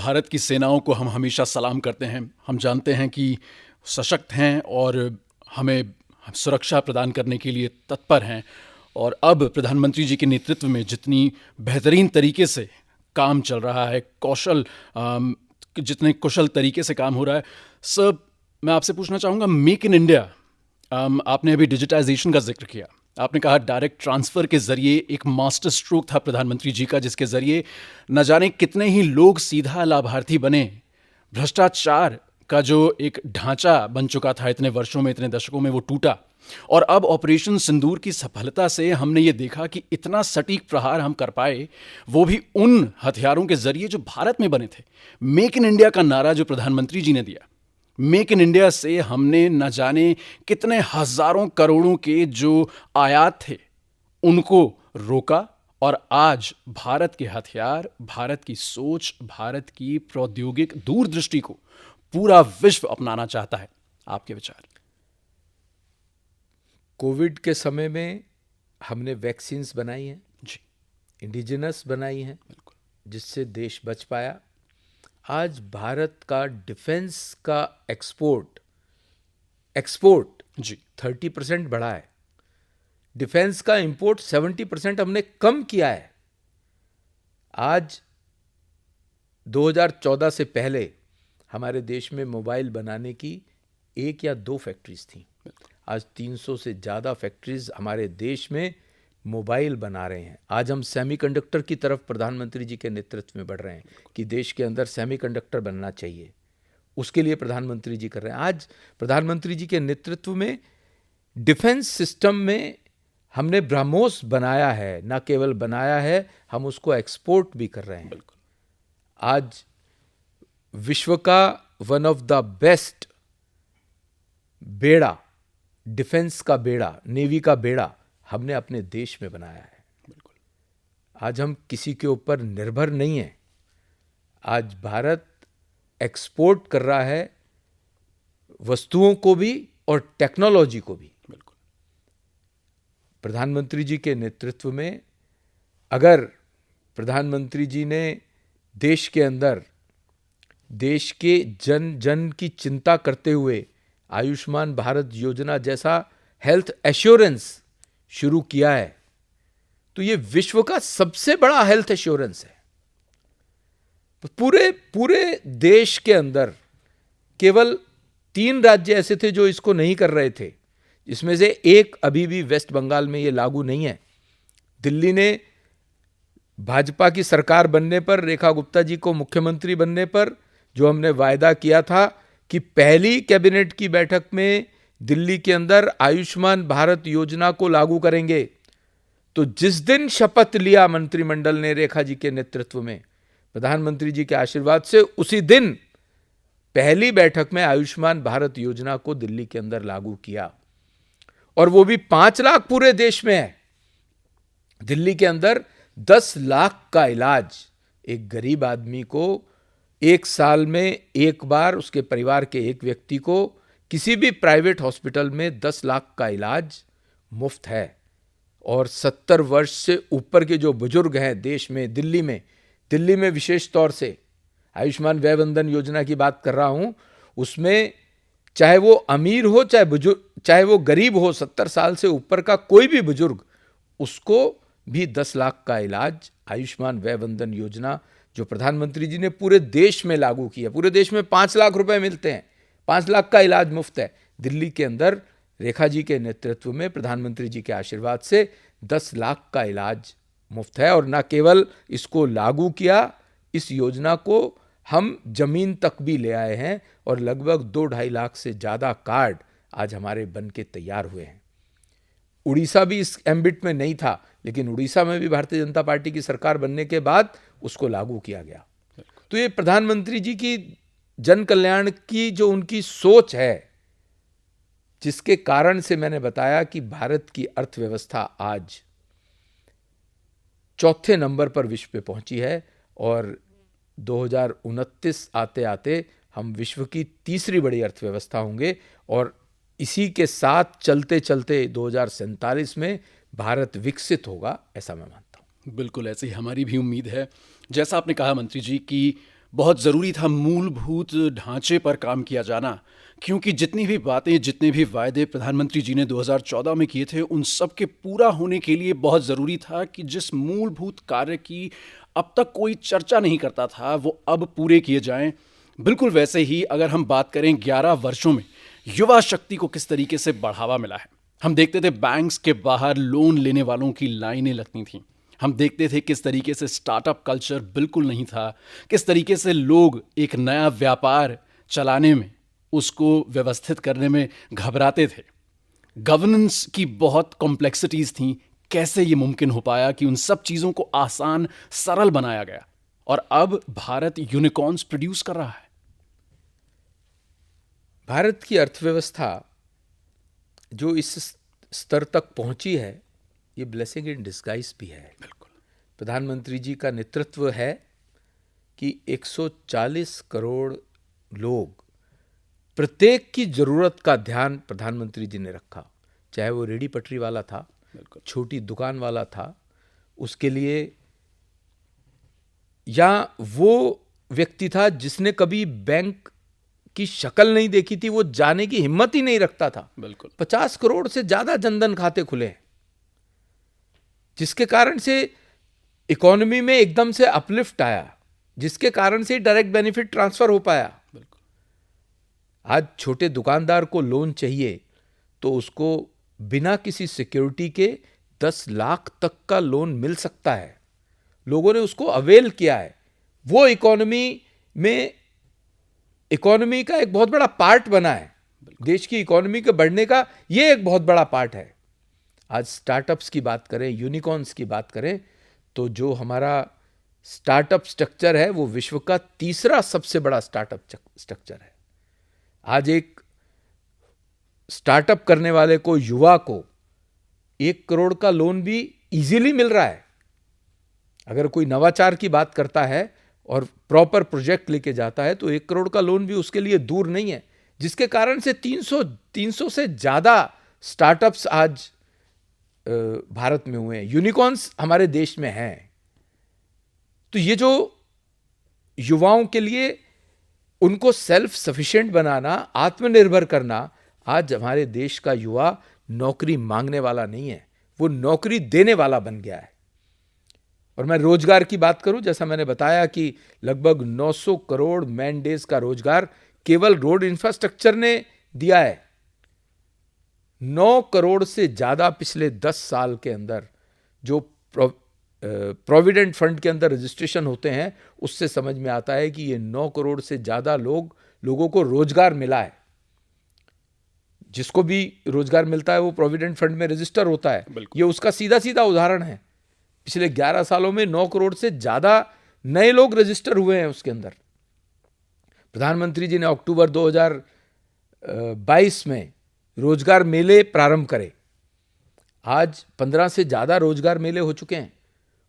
भारत की सेनाओं को हम हमेशा सलाम करते हैं। हम जानते हैं कि सशक्त हैं और हमें सुरक्षा प्रदान करने के लिए तत्पर हैं। और अब प्रधानमंत्री जी के नेतृत्व में जितनी बेहतरीन तरीके से काम चल रहा है, जितने कुशल तरीके से काम हो रहा है, सब मैं आपसे पूछना चाहूँगा, मेक इन इंडिया, आपने अभी डिजिटाइजेशन का जिक्र किया। आपने कहा डायरेक्ट ट्रांसफ़र के ज़रिए एक मास्टर स्ट्रोक था प्रधानमंत्री जी का, जिसके ज़रिए न जाने कितने ही लोग सीधा लाभार्थी बने। भ्रष्टाचार का जो एक ढांचा बन चुका था इतने वर्षों में, इतने दशकों में, वो टूटा। और अब ऑपरेशन सिंदूर की सफलता से हमने ये देखा कि इतना सटीक प्रहार हम कर पाए, वो भी उन हथियारों के ज़रिए जो भारत में बने थे। मेक इन इंडिया का नारा जो प्रधानमंत्री जी ने दिया, मेक इन इंडिया से हमने न जाने कितने हजारों करोड़ों के जो आयात थे उनको रोका। और आज भारत के हथियार, भारत की सोच, भारत की प्रौद्योगिक दूरदृष्टि को पूरा विश्व अपनाना चाहता है। आपके विचार? कोविड के समय में हमने वैक्सीन्स बनाई हैं जी, इंडिजिनस बनाई हैं, बिल्कुल, जिससे देश बच पाया। आज भारत का डिफेंस का एक्सपोर्ट जी, 30% बढ़ा है। डिफेंस का इंपोर्ट 70% हमने कम किया है। आज 2014 से पहले हमारे देश में मोबाइल बनाने की 1 या 2 फैक्ट्रीज थी। आज 300 से ज़्यादा फैक्ट्रीज हमारे देश में मोबाइल बना रहे हैं। आज हम सेमीकंडक्टर की तरफ प्रधानमंत्री जी के नेतृत्व में बढ़ रहे हैं कि देश के अंदर सेमीकंडक्टर बनना चाहिए, उसके लिए प्रधानमंत्री जी कर रहे हैं। आज प्रधानमंत्री जी के नेतृत्व में डिफेंस सिस्टम में हमने ब्रह्मोस बनाया है, ना केवल बनाया है, हम उसको एक्सपोर्ट भी कर रहे हैं। आज विश्व का वन ऑफ द बेस्ट बेड़ा, डिफेंस का बेड़ा, नेवी का बेड़ा हमने अपने देश में बनाया है। आज हम किसी के ऊपर निर्भर नहीं हैं। आज भारत एक्सपोर्ट कर रहा है वस्तुओं को भी और टेक्नोलॉजी को भी। प्रधानमंत्री जी के नेतृत्व में अगर प्रधानमंत्री जी ने देश के अंदर देश के जन जन की चिंता करते हुए आयुष्मान भारत योजना जैसा हेल्थ एश्योरेंस शुरू किया है, तो ये विश्व का सबसे बड़ा हेल्थ एश्योरेंस है। पूरे देश के अंदर केवल 3 राज्य ऐसे थे जो इसको नहीं कर रहे थे, इसमें से एक अभी भी वेस्ट बंगाल में ये लागू नहीं है। दिल्ली ने भाजपा की सरकार बनने पर, रेखा गुप्ता जी को मुख्यमंत्री बनने पर जो हमने वायदा किया था कि पहली कैबिनेट की बैठक में दिल्ली के अंदर आयुष्मान भारत योजना को लागू करेंगे, तो जिस दिन शपथ लिया मंत्रिमंडल ने रेखा जी के नेतृत्व में, प्रधानमंत्री जी के आशीर्वाद से उसी दिन पहली बैठक में आयुष्मान भारत योजना को दिल्ली के अंदर लागू किया। और वो भी 5 लाख पूरे देश में है। दिल्ली के अंदर 10 लाख का इलाज एक गरीब आदमी को 1 साल में एक बार, उसके परिवार के एक व्यक्ति को किसी भी प्राइवेट हॉस्पिटल में 10 लाख का इलाज मुफ्त है। और 70 वर्ष से ऊपर के जो बुजुर्ग हैं देश में, दिल्ली में विशेष तौर से आयुष्मान वय वंदन योजना की बात कर रहा हूं, उसमें चाहे वो अमीर हो चाहे वो गरीब हो, 70 साल से ऊपर का कोई भी बुजुर्ग, उसको भी 10 लाख का इलाज आयुष्मान वय वंदन योजना जो प्रधानमंत्री जी ने पूरे देश में लागू किया। पूरे देश में 5 लाख रुपए मिलते हैं, 5 लाख का इलाज मुफ्त है। दिल्ली के अंदर रेखा जी के नेतृत्व में प्रधानमंत्री जी के आशीर्वाद से 10 लाख का इलाज मुफ्त है। और न केवल इसको लागू किया, इस योजना को हम जमीन तक भी ले आए हैं और लगभग 2-2.5 लाख से ज़्यादा कार्ड आज हमारे बन के तैयार हुए हैं। उड़ीसा भी इस एम्बिट में नहीं था, लेकिन उड़ीसा में भी भारतीय जनता पार्टी की सरकार बनने के बाद उसको लागू किया गया। तो ये प्रधानमंत्री जी की जन कल्याण की जो उनकी सोच है, जिसके कारण से मैंने बताया कि भारत की अर्थव्यवस्था आज 4थे नंबर पर विश्व पे पहुंची है और 2029 आते आते हम विश्व की 3री बड़ी अर्थव्यवस्था होंगे। और इसी के साथ चलते चलते 2047 में भारत विकसित होगा, ऐसा मैं मानता हूँ। बिल्कुल ऐसी हमारी भी उम्मीद है। जैसा आपने कहा मंत्री जी कि बहुत ज़रूरी था मूलभूत ढांचे पर काम किया जाना, क्योंकि जितनी भी बातें, जितने भी वायदे प्रधानमंत्री जी ने 2014 में किए थे, उन सब के पूरा होने के लिए बहुत ज़रूरी था कि जिस मूलभूत कार्य की अब तक कोई चर्चा नहीं करता था, वो अब पूरे किए जाएं। बिल्कुल वैसे ही अगर हम बात करें 11 वर्षों में युवा शक्ति को किस तरीके से बढ़ावा मिला है। हम देखते थे बैंक्स के बाहर लोन लेने वालों की लाइनें लगती थीं। हम देखते थे किस तरीके से स्टार्टअप कल्चर बिल्कुल नहीं था, किस तरीके से लोग एक नया व्यापार चलाने में, उसको व्यवस्थित करने में घबराते थे। गवर्नेंस की बहुत कॉम्प्लेक्सिटीज थीं। कैसे ये मुमकिन हो पाया कि उन सब चीज़ों को आसान, सरल बनाया गया और अब भारत यूनिकॉर्न्स प्रोड्यूस कर रहा है। भारत की अर्थव्यवस्था जो इस स्तर तक पहुंची है, ये ब्लेसिंग इन डिस्गाइज भी है। बिल्कुल। प्रधानमंत्री जी का नेतृत्व है कि 140 करोड़ लोग, प्रत्येक की जरूरत का ध्यान प्रधानमंत्री जी ने रखा। चाहे वो रेडी पटरी वाला था, छोटी दुकान वाला था, उसके लिए, या वो व्यक्ति था जिसने कभी बैंक की शक्ल नहीं देखी थी, वो जाने की हिम्मत ही नहीं रखता था। बिल्कुल। 50 करोड़ से ज्यादा जनधन खाते खुले हैं, जिसके कारण से इकोनॉमी में एकदम से अपलिफ्ट आया, जिसके कारण से डायरेक्ट बेनिफिट ट्रांसफर हो पाया। बिल्कुल। आज छोटे दुकानदार को लोन चाहिए तो उसको बिना किसी सिक्योरिटी के 10 लाख तक का लोन मिल सकता है। लोगों ने उसको अवेल किया है। वो इकोनॉमी का एक बहुत बड़ा पार्ट बना है। देश की इकोनॉमी के बढ़ने का ये एक बहुत बड़ा पार्ट है। आज स्टार्टअप्स की बात करें, यूनिकॉर्न्स की बात करें, तो जो हमारा स्टार्टअप स्ट्रक्चर है वो विश्व का तीसरा सबसे बड़ा स्टार्टअप स्ट्रक्चर है। आज एक स्टार्टअप करने वाले को, युवा को 1 करोड़ का लोन भी इजीली मिल रहा है। अगर कोई नवाचार की बात करता है और प्रॉपर प्रोजेक्ट लेके जाता है तो 1 करोड़ का लोन भी उसके लिए दूर नहीं है, जिसके कारण से 300 से ज्यादा स्टार्टअप्स आज भारत में हुए हैं। यूनिकॉर्न्स हमारे देश में हैं। तो ये जो युवाओं के लिए उनको सेल्फ सफिशिएंट बनाना, आत्मनिर्भर करना, आज हमारे देश का युवा नौकरी मांगने वाला नहीं है, वो नौकरी देने वाला बन गया है। और मैं रोजगार की बात करूं, जैसा मैंने बताया कि लगभग 900 करोड़ मैन डेज का रोजगार केवल रोड इंफ्रास्ट्रक्चर ने दिया है। 9 करोड़ से ज्यादा पिछले 10 साल के अंदर जो प्रोविडेंट फंड के अंदर रजिस्ट्रेशन होते हैं, उससे समझ में आता है कि ये 9 करोड़ से ज्यादा लोगों को रोजगार मिला है। जिसको भी रोजगार मिलता है वो प्रोविडेंट फंड में रजिस्टर होता है। ये उसका सीधा सीधा उदाहरण है। पिछले 11 सालों में 9 करोड़ से ज्यादा नए लोग रजिस्टर हुए हैं उसके अंदर। प्रधानमंत्री जी ने अक्टूबर 2022 में रोजगार मेले प्रारंभ करे। आज 15 से ज्यादा रोजगार मेले हो चुके हैं।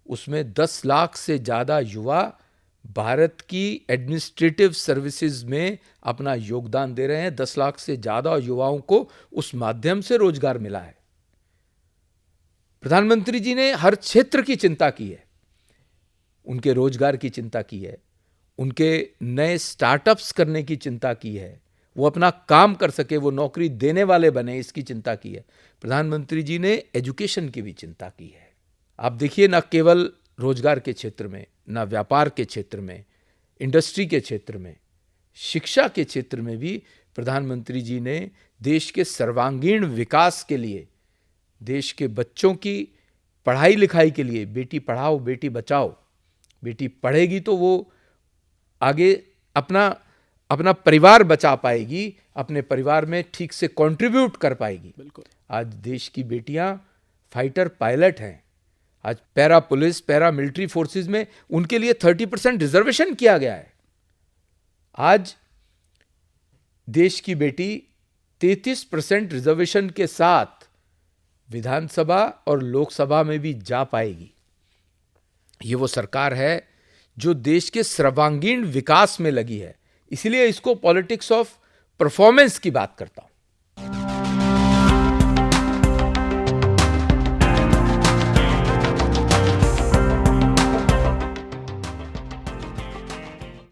उसमें 10 लाख से ज्यादा युवा भारत की एडमिनिस्ट्रेटिव सर्विसेज में अपना योगदान दे रहे हैं। 10 लाख से ज्यादा युवाओं को उस माध्यम से रोजगार मिला है। प्रधानमंत्री जी ने हर क्षेत्र की चिंता की है, उनके रोजगार की चिंता की है, उनके नए स्टार्टअप्स करने की चिंता की है, वो अपना काम कर सके, वो नौकरी देने वाले बने, इसकी चिंता की है। प्रधानमंत्री जी ने एजुकेशन की भी चिंता की है। आप देखिए, ना केवल रोजगार के क्षेत्र में, ना व्यापार के क्षेत्र में, इंडस्ट्री के क्षेत्र में, शिक्षा के क्षेत्र में भी प्रधानमंत्री जी ने देश के सर्वांगीण विकास के लिए, देश के बच्चों की पढ़ाई लिखाई के लिए, बेटी पढ़ाओ बेटी बचाओ, बेटी पढ़ेगी तो वो आगे अपना परिवार बचा पाएगी, अपने परिवार में ठीक से कंट्रीब्यूट कर पाएगी। बिल्कुल। आज देश की बेटियां फाइटर पायलट हैं। आज para police, para military forces में उनके लिए 30% रिजर्वेशन किया गया है। आज देश की बेटी 33% रिजर्वेशन के साथ विधानसभा और लोकसभा में भी जा पाएगी। ये वो सरकार है जो देश के सर्वांगीण विकास में लगी है। इसलिए इसको पॉलिटिक्स ऑफ परफॉर्मेंस की बात करता हूं।